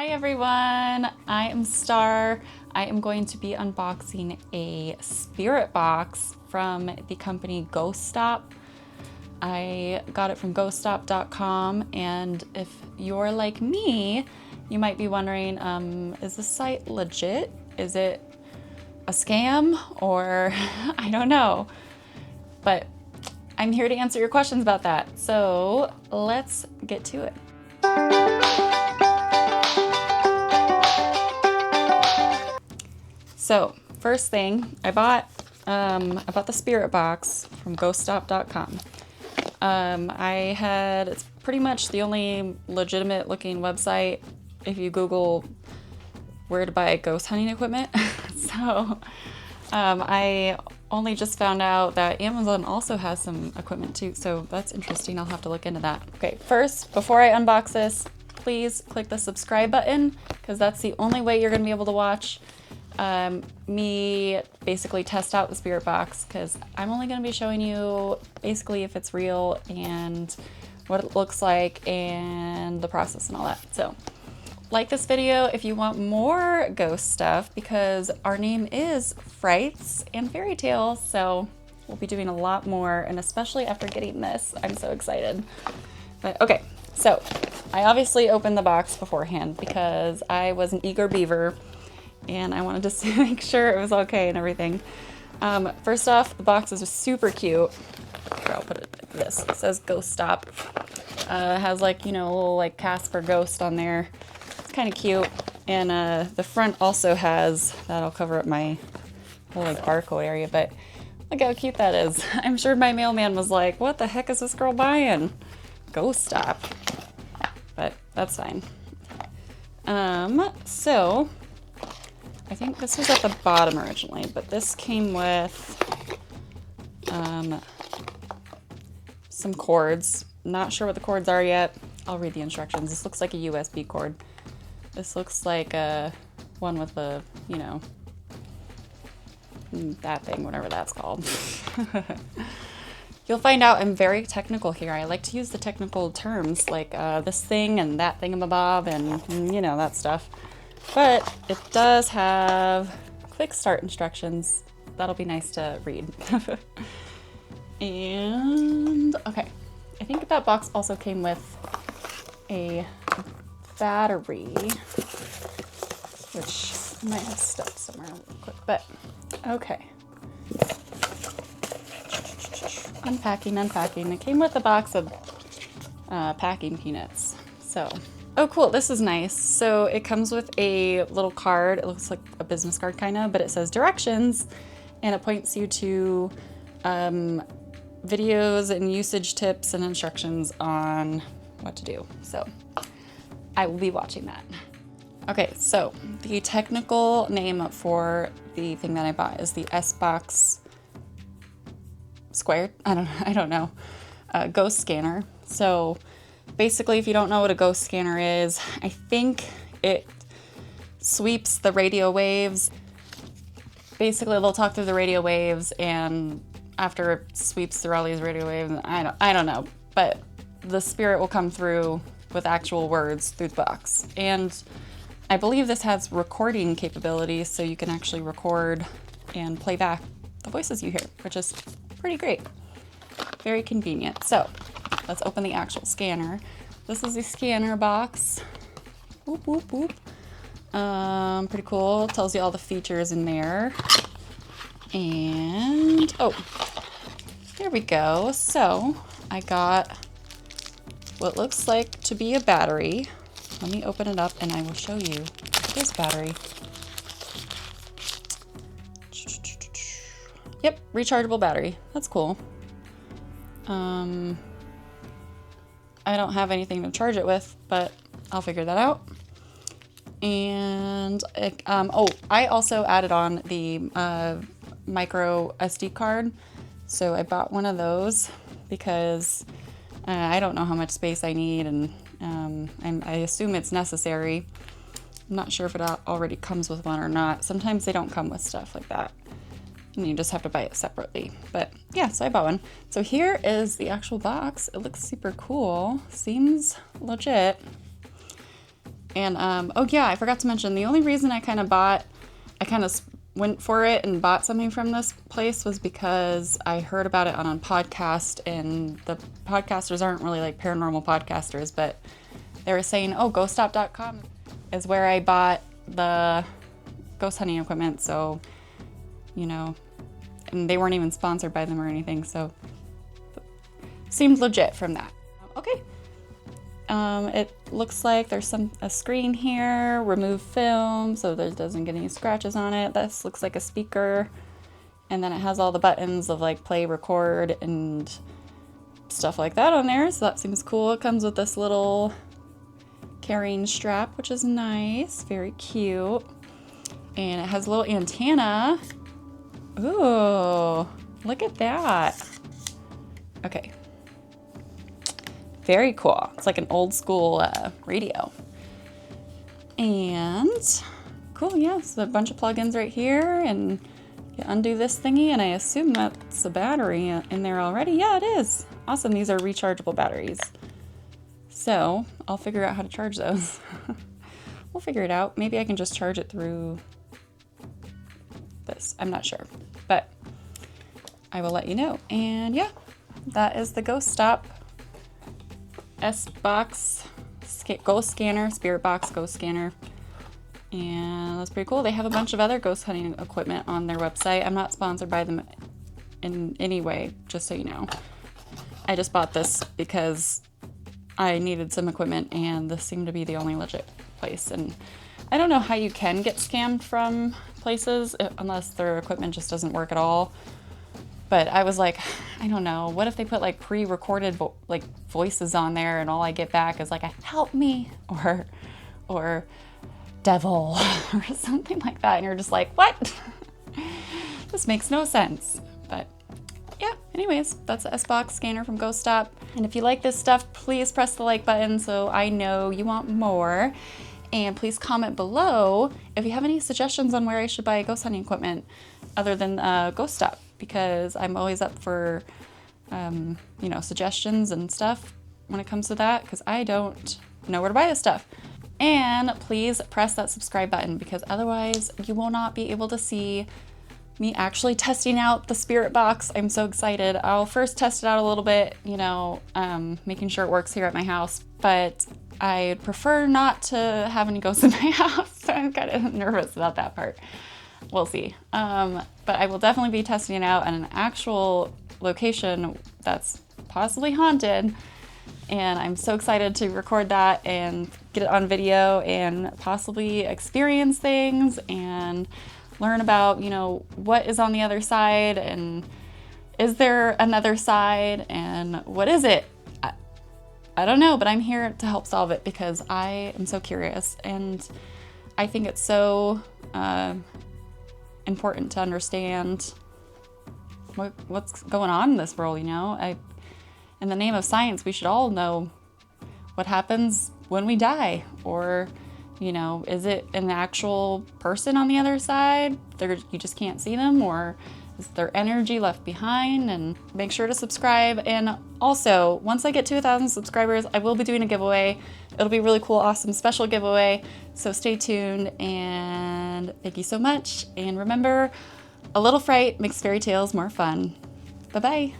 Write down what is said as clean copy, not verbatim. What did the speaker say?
everyone, I am Star. I am going to be unboxing a spirit box from the company GhostStop. I got it from GhostStop.com, and if you're like me, you might be wondering, is this site legit? Is it a scam? Or I don't know. But I'm here to answer your questions about that. So let's get to it. So first thing, I bought the spirit box from GhostStop.com. It's pretty much the only legitimate looking website if you Google where to buy ghost hunting equipment. So I only just found out that Amazon also has some equipment too, so that's interesting. I'll have to look into that. Okay, first, before I unbox this, please click the subscribe button, because that's the only way you're gonna be able to watch me basically test out the spirit box, because I'm only going to be showing you basically if it's real and what it looks like and the process and all that. So like this video if you want more ghost stuff, because our name is Frights and Fairy Tales, so we'll be doing a lot more, and especially after getting this, I'm so excited. But okay, so I obviously opened the box beforehand because I was an eager beaver and I wanted to make sure it was okay and everything. First off, the box is just super cute. Here, I'll put it like this. It says GhostStop. It has, like, you know, a little like Casper ghost on there. It's kind of cute. And the front also has, that'll cover up my whole like barcode area, but look how cute that is. I'm sure my mailman was like, what the heck is this girl buying? GhostStop. But that's fine. So I think this was at the bottom originally, but this came with some cords. Not sure what the cords are yet. I'll read the instructions. This looks like a USB cord. This looks like a one with a, you know, that thing, whatever that's called. You'll find out I'm very technical here. I like to use the technical terms like this thing and that thingamabob and, you know, that stuff. But it does have quick start instructions. That'll be nice to read. And okay, I think that box also came with a battery, which I might have stuck somewhere real quick, but okay. Unpacking. It came with a box of packing peanuts, so. Oh cool, this is nice. So it comes with a little card. It looks like a business card kind of, but it says directions, and it points you to videos and usage tips and instructions on what to do. So I will be watching that. Okay, so the technical name for the thing that I bought is the S-Box Squared. I don't know. Ghost scanner. So basically, if you don't know what a ghost scanner is, I think it sweeps the radio waves. Basically, they'll talk through the radio waves, and after it sweeps through all these radio waves, I don't know, but the spirit will come through with actual words through the box. And I believe this has recording capabilities, so you can actually record and play back the voices you hear, which is pretty great. Very convenient. So let's open the actual scanner. This is the scanner box. Whoop, whoop, whoop. Pretty cool. Tells you all the features in there. And, oh, there we go. So I got what looks like to be a battery. Let me open it up and I will show you this battery. Yep, rechargeable battery. That's cool. I don't have anything to charge it with, but I'll figure that out. And I also added on the micro SD card. So I bought one of those because I don't know how much space I need, and I assume it's necessary. I'm not sure if it already comes with one or not. Sometimes they don't come with stuff like that, and you just have to buy it separately. But yeah, so I bought one. So here is the actual box. It looks super cool. Seems legit. And oh yeah, I forgot to mention, the only reason I kind of went for it and bought something from this place was because I heard about it on a podcast, and the podcasters aren't really like paranormal podcasters, but they were saying, oh, GhostStop.com is where I bought the ghost hunting equipment. So, you know, and they weren't even sponsored by them or anything. So seemed legit from that. Okay. It looks like there's a screen here, remove film, so there doesn't get any scratches on it. This looks like a speaker, and then it has all the buttons of like play, record, and stuff like that on there, so that seems cool. It comes with this little carrying strap, which is nice, very cute, and it has a little antenna. Ooh, look at that. Okay. Very cool. It's like an old school radio. And cool, yeah, so a bunch of plugins right here, and you undo this thingy, and I assume that's a battery in there already. Yeah, it is. Awesome, these are rechargeable batteries. So I'll figure out how to charge those. We'll figure it out. Maybe I can just charge it through this. I'm not sure, but I will let you know. And yeah, that is the GhostStop S-Box Ghost Scanner, Spirit Box Ghost Scanner. And that's pretty cool. They have a bunch of other ghost hunting equipment on their website. I'm not sponsored by them in any way, just so you know. I just bought this because I needed some equipment, and this seemed to be the only legit place. And I don't know how you can get scammed from places unless their equipment just doesn't work at all. But I was like, I don't know, what if they put like pre-recorded like voices on there, and all I get back is like a help me or devil or something like that, and you're just like, what? This makes no sense. But yeah, anyways, that's the S-Box scanner from GhostStop. And if you like this stuff, please press the like button so I know you want more. And please comment below if you have any suggestions on where I should buy ghost hunting equipment other than GhostStop, because I'm always up for you know, suggestions and stuff when it comes to that, because I don't know where to buy this stuff. And please press that subscribe button, because otherwise you will not be able to see me actually testing out the spirit box. I'm so excited. I'll first test it out a little bit, you know, making sure it works here at my house, but I'd prefer not to have any ghosts in my house. So I'm kind of nervous about that part. We'll see. But I will definitely be testing it out at an actual location that's possibly haunted. And I'm so excited to record that and get it on video and possibly experience things and learn about, you know, what is on the other side, and is there another side, and what is it? I don't know, but I'm here to help solve it because I am so curious, and I think it's so important to understand what's going on in this world, you know? In the name of science, we should all know what happens when we die, or, you know, is it an actual person on the other side? You just can't see them, or is there energy left behind? And make sure to subscribe. And also, once I get to 1,000 subscribers, I will be doing a giveaway. It'll be a really cool, awesome, special giveaway. So stay tuned, and thank you so much. And remember, a little fright makes fairy tales more fun. Bye-bye.